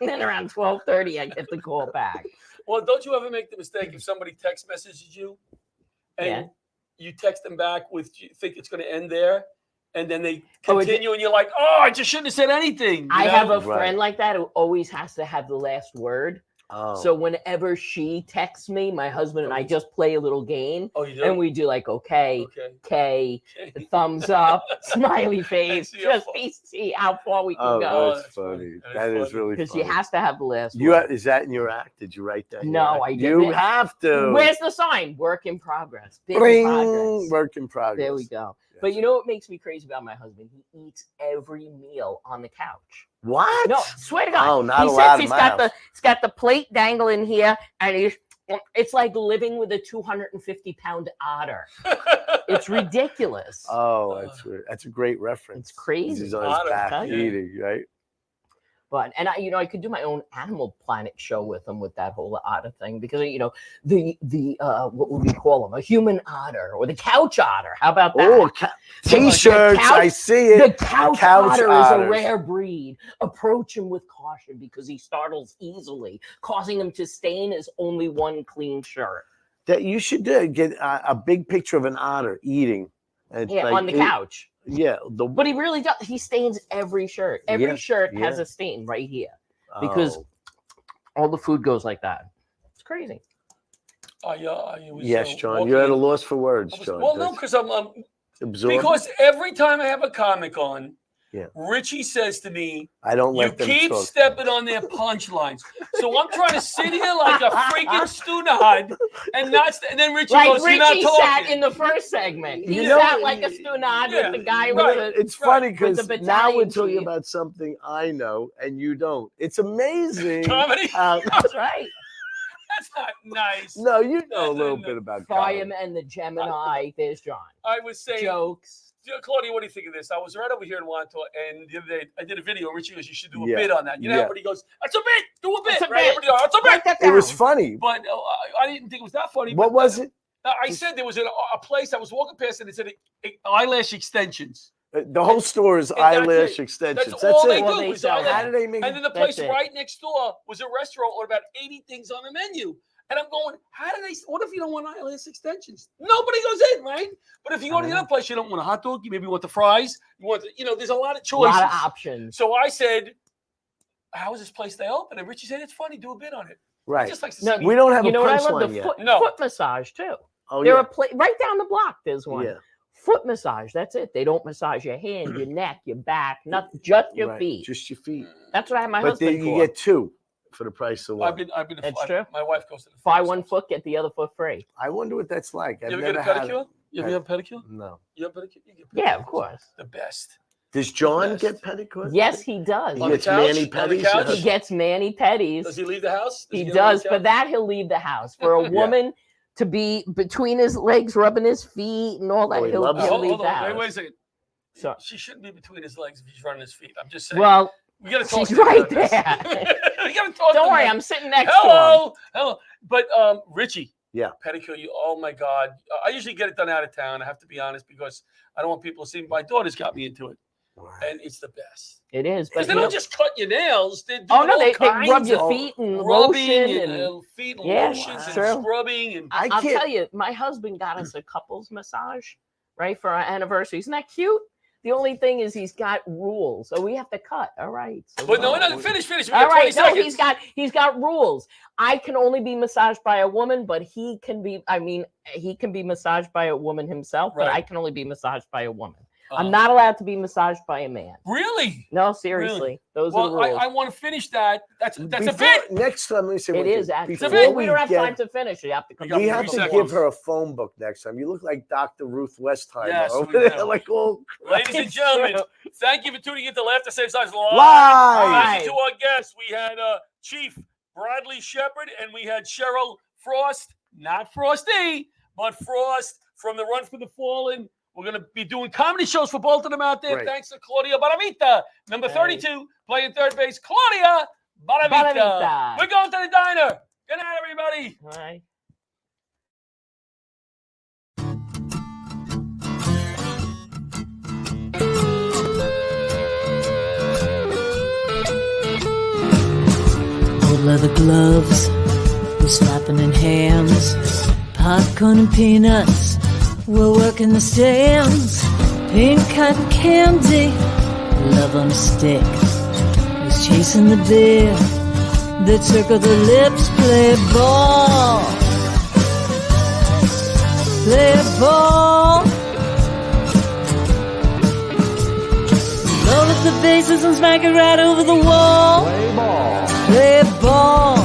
And then around 12:30, I get the call back. Well, don't you ever make the mistake if somebody text messages you and you text them back with you think it's going to end there, and then they continue, and you're like, oh, I just shouldn't have said anything. I have a friend like that who always has to have the last word. Oh. So whenever she texts me, my husband and I just play a little game. Oh, you do? And we do like, okay, K, thumbs up, smiley face, just see how far we can Oh, go. that's funny. That is really funny. Because she has to have the last You word. is that in your act? Did you write that? in No, your I act? didn't. You have to. Where's the sign? Work in progress. Big Bring progress. work in progress. There we go. But you know what makes me crazy about my husband? He eats every meal on the couch. What? No, swear to God. Oh, not he allowed in he's my got house. he's got the plate dangling here, and it's like living with a 250-pound otter. It's ridiculous. Oh, that's weird. That's a great reference. It's crazy. He's on his Otter, back tell you. eating, right? But I could do my own Animal Planet show with him with that whole otter thing because the what would we call him, a human otter or the couch otter? How about that? Oh, t-shirts! I see it. The couch otter is a rare breed. Approach him with caution because he startles easily, causing him to stain his only one clean shirt. That you should do. Get a big picture of an otter eating. And On the couch. Yeah, But he really does. He stains every shirt. Every shirt has a stain right here because all the food goes like that. It's crazy. Yes, John. You're at a loss for words, John. Well, no, because I'm absorbed. because every time I have a comic on, Yeah. Richie says to me, I don't "You let them keep talk. stepping on their punchlines." So I'm trying to sit here like a freaking stunad and not. And then Richie Like goes, "You're not Richie talking." sat in the first segment. He You know- sat like a stunad with the guy with the. It's funny with because the now we're battalion talking chief. about something I know and you don't. It's amazing. Comedy? That's right. That's not nice. No, you know a little bit about comedy. Fireman, the Gemini. There's John. I was saying, Jokes. Claudia, what do you think of this? I was right over here in Wanta, and the other day I did a video. Richie goes, "You should do a Yeah. bit on that." You know, Yeah. everybody goes, "That's a bit. Do a bit." That's a right? bit. Everybody goes, "That's a Write bit." that It was down. funny. But I didn't think it was that funny. What but, was it? I said there was a place I was walking past, and it said eyelash extensions. The whole store is And that's eyelash it. extensions. That's all they it. do. is eyelash. How do they make And then the That's place it. right next door was a restaurant with about 80 things on the menu. And I'm going, how do they? What if you don't want eyelash extensions? Nobody goes in, right? But if you go to the other place, you don't want a hot dog. You maybe want the fries. You want, there's a lot of A choices. lot of options. So I said, how is this place they open? And Richie said, it's funny. Do a bit on it. Right. He just likes to No, see We don't have you a know what I love? punchline The yet. foot massage too. Oh, There yeah. are right down the block. There's one. Yeah. Foot massage. That's it. They don't massage your hand, your neck, your back, not just your Right, feet. Just your feet. That's what I have my But husband then you for. get two for the price of one. I've been. That's true. My wife goes to the. Buy one foot, get the other foot free. I wonder what that's like. I've You ever never get a had pedicure? it. You ever have a pedicure? No. You have a pedicure? You get Yeah, pedicures. of course. The best. Does John Best. get pedicures? Yes, he does. He On the gets couch? mani On the pedis. couch? He gets mani pedis. Does he leave the house? He get on the does. For couch? that, he'll leave the house. For a woman to be between his legs, rubbing his feet and all that, Oh, he he'll loves it. leave Hold the on. house. Wait a second. So, She shouldn't be between his legs if he's running his feet. I'm just saying. well, We got to talk. She's right about this. there. We got to talk. Don't worry, about- I'm sitting next Hello, to hello. But Richie, Yeah. pedicure. You. Oh my God. I usually get it done out of town. I have to be honest because I don't want people to see. My daughter's got me into it, and it's the best. It is, Because but they don't just cut your nails. They do oh no, all they rub kinds your of feet and rubbing lotion and feet and yeah, lotions and true. scrubbing and I'll tell you, my husband got us a couples massage, right, for our anniversary. Isn't that cute? The only thing is he's got rules, so we have to cut. All right. So But no, finish. We all got 20 right, no, seconds. he's got rules. I can only be massaged by a woman, but he can be. I mean, he can be massaged by a woman himself, but Right. I can only be massaged by a woman. I'm not allowed to be massaged by a man. Really? No, seriously. Really? Those are the rules. I want to finish that. That's a Before- bit. Next time, let me say It one is thing. actually. Before We don't have get- time to finish. You have to come. We have to give her a phone book next time. You look like Dr. Ruth Westheimer Yes, over we there. do. Like, oh, Ladies and gentlemen, thank you for tuning in to Laugh the Same Size Live. Live. Thank you to our guests. We had Chief Bradley Shepard and we had Cheryl Frost, not Frosty, but Frost from the Run for the Fallen. We're going to be doing comedy shows for both of them out there. Right. Thanks to Claudia Baravita, number 32, playing third base. Claudia Baravita. Baravita. We're going to the diner. Good night, everybody. All right. Old leather gloves, we're slapping in hands. Popcorn and peanuts, we're working the stands. Pink cotton candy, love on a stick. Who's chasing the beer? They circle the lips, play ball. Play ball. Load up the bases and smack it right over the wall. Play ball. Play ball.